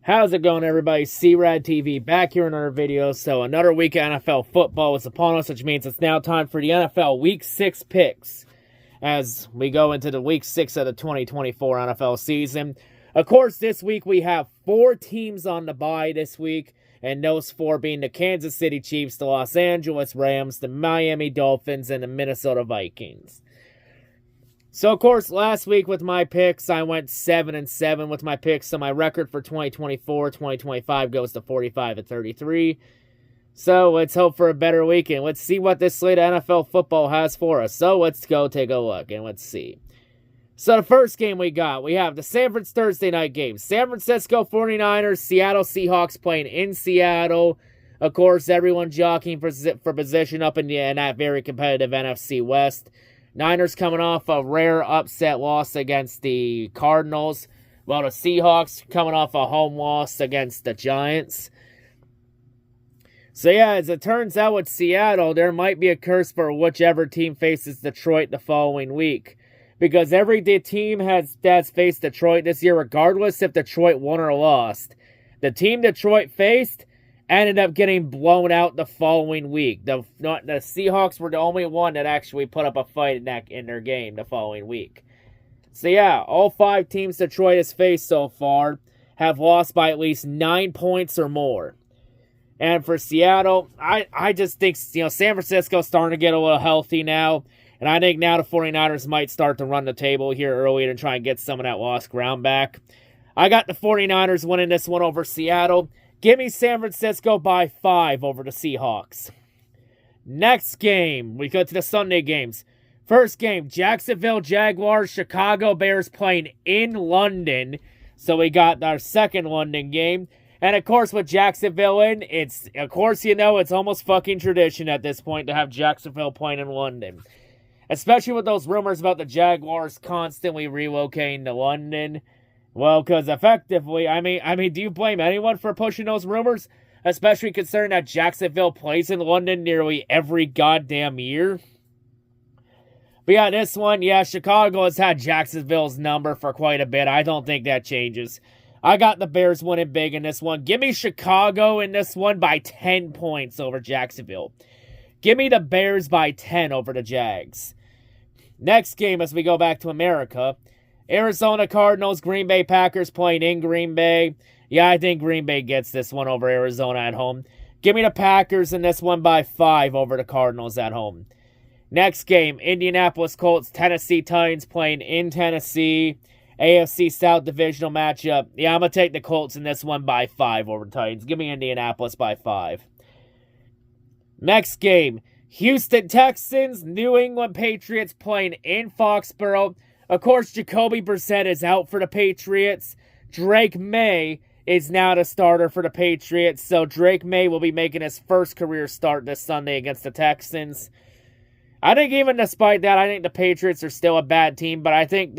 How's it going, everybody? C-RadTV back here in another video. So another week of NFL football is upon us, which means it's now time for the NFL Week 6 picks as we go into the Week 6 of the 2024 NFL season. Of course, this week we have 4 teams on the bye this week, and those 4 being the Kansas City Chiefs, the Los Angeles Rams, the Miami Dolphins, and the Minnesota Vikings. So, of course, last week with my picks, I went 7-7 with my picks. So, my record for 2024-2025 goes to 45-33. So, let's hope for a better weekend. Let's see what this slate of NFL football has for us. So, let's go take a look and let's see. So, the first game we have the Thursday night game. San Francisco 49ers, Seattle Seahawks playing in Seattle. Of course, everyone jockeying for position up in that very competitive NFC West. Niners coming off a rare upset loss against the Cardinals, while the Seahawks coming off a home loss against the Giants. So yeah, as it turns out with Seattle, there might be a curse for whichever team faces Detroit the following week. Because every team that's faced Detroit this year, regardless if Detroit won or lost, the team Detroit faced ended up getting blown out the following week. The Seahawks were the only one that actually put up a fight in their game the following week. So yeah, all 5 teams Detroit has faced so far have lost by at least 9 points or more. And for Seattle, I just think, San Francisco's starting to get a little healthy now. And I think now the 49ers might start to run the table here early to try and get some of that lost ground back. I got the 49ers winning this one over Seattle. Give me San Francisco by 5 over the Seahawks. Next game, we go to the Sunday games. First game, Jacksonville Jaguars, Chicago Bears playing in London. So we got our second London game. And of course, with Jacksonville in, it's almost fucking tradition at this point to have Jacksonville playing in London. Especially with those rumors about the Jaguars constantly relocating to London. Well, because effectively, I mean, do you blame anyone for pushing those rumors? Especially considering that Jacksonville plays in London nearly every goddamn year. But yeah, this one, Chicago has had Jacksonville's number for quite a bit. I don't think that changes. I got the Bears winning big in this one. Give me Chicago in this one by 10 points over Jacksonville. Give me the Bears by 10 over the Jags. Next game as we go back to America. Arizona Cardinals, Green Bay Packers playing in Green Bay. Yeah, I think Green Bay gets this one over Arizona at home. Give me the Packers in this one by 5 over the Cardinals at home. Next game, Indianapolis Colts, Tennessee Titans playing in Tennessee. AFC South divisional matchup. Yeah, I'm going to take the Colts in this one by 5 over the Titans. Give me Indianapolis by 5. Next game, Houston Texans, New England Patriots playing in Foxborough. Of course, Jacoby Brissett is out for the Patriots. Drake May is now the starter for the Patriots. So Drake May will be making his first career start this Sunday against the Texans. I think even despite that, I think the Patriots are still a bad team. But I think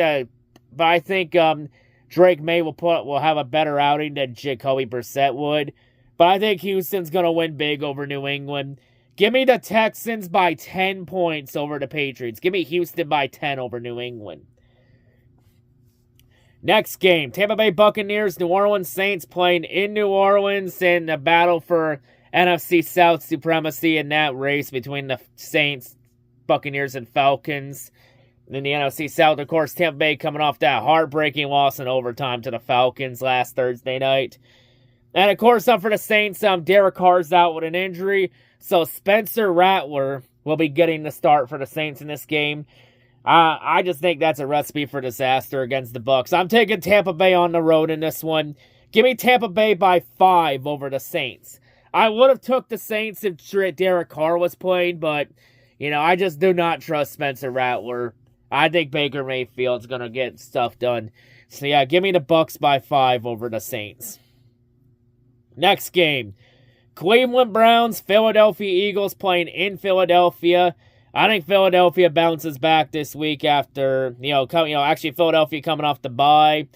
Drake May will have a better outing than Jacoby Brissett would. But I think Houston's going to win big over New England. Give me the Texans by 10 points over the Patriots. Give me Houston by 10 over New England. Next game, Tampa Bay Buccaneers, New Orleans Saints playing in New Orleans in a battle for NFC South supremacy in that race between the Saints, Buccaneers, and Falcons. In the NFC South, of course, Tampa Bay coming off that heartbreaking loss in overtime to the Falcons last Thursday night. And of course, for the Saints, Derek Carr's out with an injury, so Spencer Rattler will be getting the start for the Saints in this game. I just think that's a recipe for disaster against the Bucs. I'm taking Tampa Bay on the road in this one. Give me Tampa Bay by 5 over the Saints. I would have took the Saints if Derek Carr was playing, but, I just do not trust Spencer Rattler. I think Baker Mayfield's going to get stuff done. So, yeah, give me the Bucs by 5 over the Saints. Next game, Cleveland Browns, Philadelphia Eagles playing in Philadelphia. I think Philadelphia bounces back this week after, actually Philadelphia coming off the bye.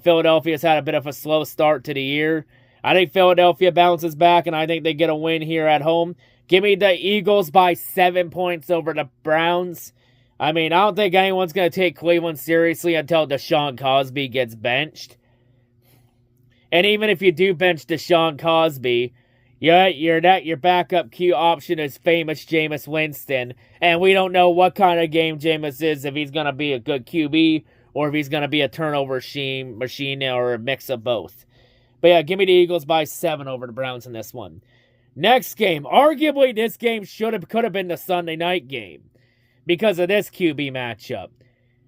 Philadelphia's had a bit of a slow start to the year. I think Philadelphia bounces back, and I think they get a win here at home. Give me the Eagles by 7 points over the Browns. I don't think anyone's going to take Cleveland seriously until Deshaun Cosby gets benched. And even if you do bench Deshaun Cosby, your backup Q option is famous Jameis Winston. And we don't know what kind of game Jameis is, if he's going to be a good QB or if he's going to be a turnover machine or a mix of both. But yeah, give me the Eagles by 7 over the Browns in this one. Next game. Arguably, this game could have been the Sunday night game because of this QB matchup.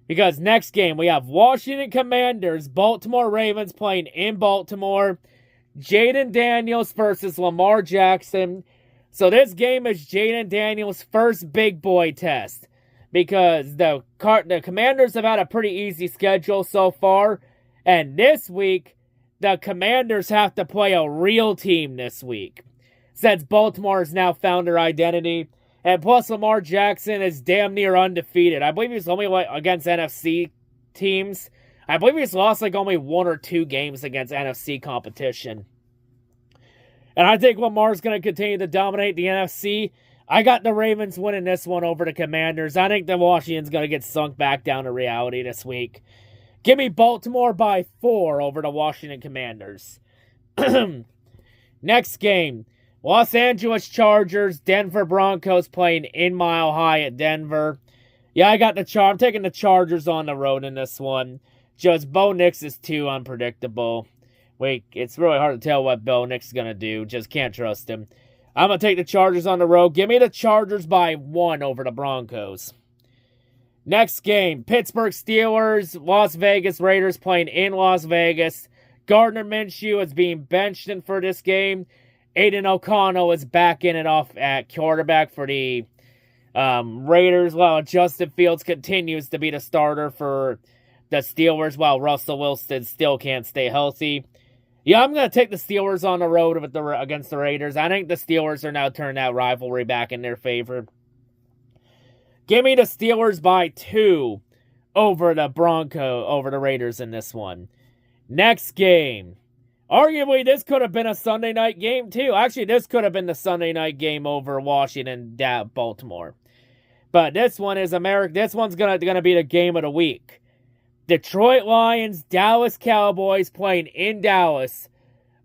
Because next game, we have Washington Commanders, Baltimore Ravens playing in Baltimore. Jaden Daniels versus Lamar Jackson. So this game is Jaden Daniels' first big boy test. Because the Commanders have had a pretty easy schedule so far. And this week, the Commanders have to play a real team this week. Since Baltimore has now found their identity. And plus, Lamar Jackson is damn near undefeated. I believe he's only against NFC teams. I believe he's lost only 1 or 2 games against NFC competition. And I think Lamar's going to continue to dominate the NFC. I got the Ravens winning this one over the Commanders. I think the Washington's going to get sunk back down to reality this week. Give me Baltimore by 4 over the Washington Commanders. Next game. Los Angeles Chargers, Denver Broncos playing in Mile High at Denver. Yeah, I'm taking the Chargers on the road in this one. Just Bo Nix is too unpredictable. It's really hard to tell what Bo Nix is going to do. Just can't trust him. I'm going to take the Chargers on the road. Give me the Chargers by 1 over the Broncos. Next game, Pittsburgh Steelers, Las Vegas Raiders playing in Las Vegas. Gardner Minshew is being benched in for this game. Aiden O'Connell is back in it off at quarterback for the Raiders, while Justin Fields continues to be the starter for the Steelers, while Russell Wilson still can't stay healthy. Yeah, I'm going to take the Steelers on the road against the Raiders. I think the Steelers are now turning that rivalry back in their favor. Give me the Steelers by 2 over the Raiders in this one. Next game. Arguably, this could have been a Sunday night game, too. Actually, this could have been the Sunday night game over Washington, Baltimore. But this one is This one's gonna be the game of the week. Detroit Lions, Dallas Cowboys playing in Dallas.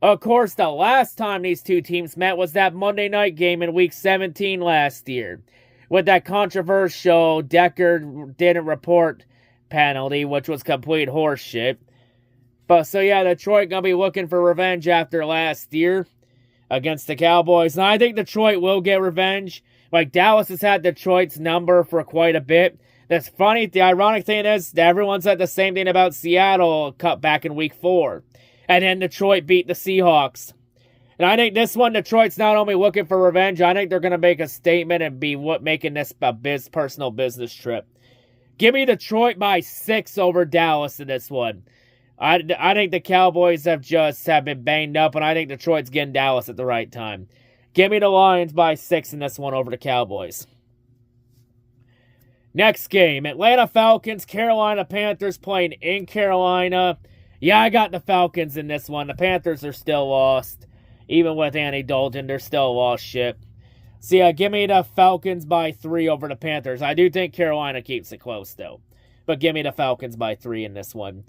Of course, the last time these two teams met was that Monday night game in Week 17 last year. With that controversial Decker didn't report penalty, which was complete horseshit. But so yeah, Detroit gonna be looking for revenge after last year against the Cowboys. And I think Detroit will get revenge. Dallas has had Detroit's number for quite a bit. That's funny. The ironic thing is that everyone said the same thing about Seattle cut back in Week 4. And then Detroit beat the Seahawks. And I think this one, Detroit's not only looking for revenge, I think they're going to make a statement and be making this a personal business trip. Give me Detroit by 6 over Dallas in this one. I think the Cowboys have been banged up, and I think Detroit's getting Dallas at the right time. Give me the Lions by 6 in this one over the Cowboys. Next game, Atlanta Falcons, Carolina Panthers playing in Carolina. Yeah, I got the Falcons in this one. The Panthers are still lost. Even with Andy Dalton, they're still a lost ship. So yeah, give me the Falcons by 3 over the Panthers. I do think Carolina keeps it close, though. But give me the Falcons by 3 in this one.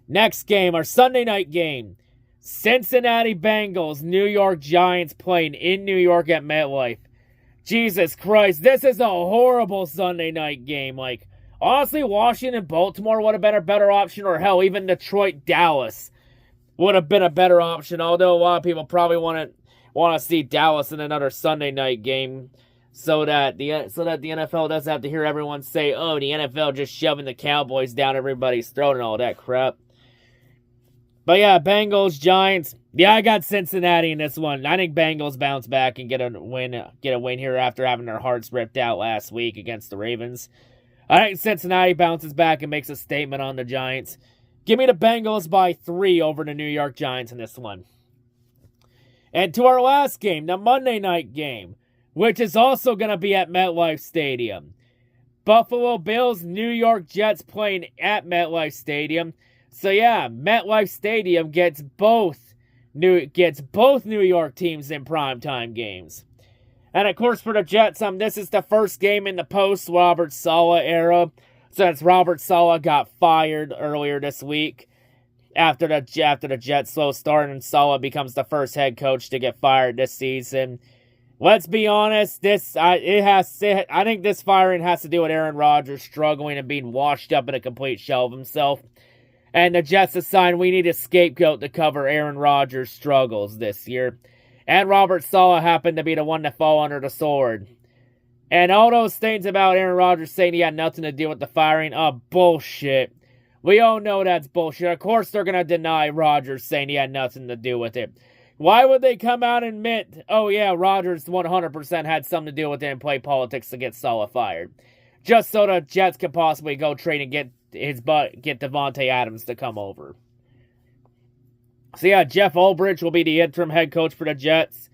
Next game, our Sunday night game. Cincinnati Bengals, New York Giants playing in New York at MetLife. Jesus Christ, this is a horrible Sunday night game. Honestly, Washington, Baltimore would have been a better option, or hell, even Detroit, Dallas would have been a better option. Although a lot of people probably want to see Dallas in another Sunday night game, so that the NFL doesn't have to hear everyone say, "Oh, the NFL just shoving the Cowboys down everybody's throat" and all that crap. But yeah, Bengals, Giants. Yeah, I got Cincinnati in this one. I think Bengals bounce back and get a win here after having their hearts ripped out last week against the Ravens. I think Cincinnati bounces back and makes a statement on the Giants. Give me the Bengals by 3 over the New York Giants in this one. And to our last game, the Monday night game, which is also going to be at MetLife Stadium. Buffalo Bills, New York Jets playing at MetLife Stadium. So yeah, MetLife Stadium gets both New York teams in primetime games. And of course for the Jets, this is the first game in the post-Robert Saleh era, since Robert Saleh got fired earlier this week. after the Jets' slow start, and Saleh becomes the first head coach to get fired this season. Let's be honest, I think this firing has to do with Aaron Rodgers struggling and being washed up in a complete shell of himself. And the Jets decided we need a scapegoat to cover Aaron Rodgers' struggles this year. And Robert Saleh happened to be the one to fall under the sword. And all those things about Aaron Rodgers saying he had nothing to do with the firing, bullshit. We all know that's bullshit. Of course they're going to deny Rodgers saying he had nothing to do with it. Why would they come out and admit, oh yeah, Rodgers 100% had something to do with it and play politics to get Saleh fired? Just so the Jets could possibly go trade and get Devontae Adams to come over. So yeah, Jeff Ulbrich will be the interim head coach for the Jets.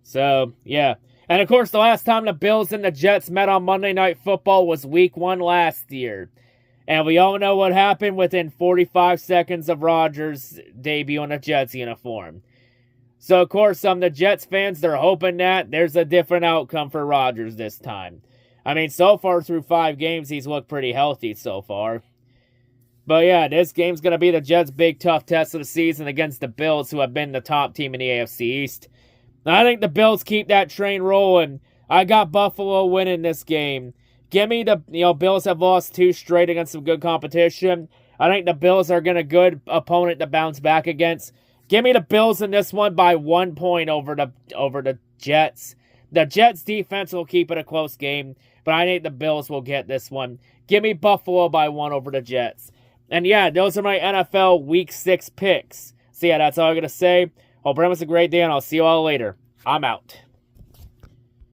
So, yeah. And of course, the last time the Bills and the Jets met on Monday Night Football was Week 1 last year. And we all know what happened within 45 seconds of Rodgers' debut in a Jets uniform. So, of course, some of the Jets fans, they're hoping that there's a different outcome for Rodgers this time. I mean, so far through 5 games, he's looked pretty healthy so far. But yeah, this game's going to be the Jets' big tough test of the season against the Bills, who have been the top team in the AFC East. I think the Bills keep that train rolling. I got Buffalo winning this game. Give me the, Bills have lost 2 straight against some good competition. I think the Bills are a good opponent to bounce back against. Give me the Bills in this one by 1 point over the Jets. The Jets defense will keep it a close game, but I think the Bills will get this one. Give me Buffalo by 1 over the Jets. And yeah, those are my NFL Week 6 picks. So yeah, that's all I'm going to say. Hope everyone's a great day, and I'll see you all later. I'm out.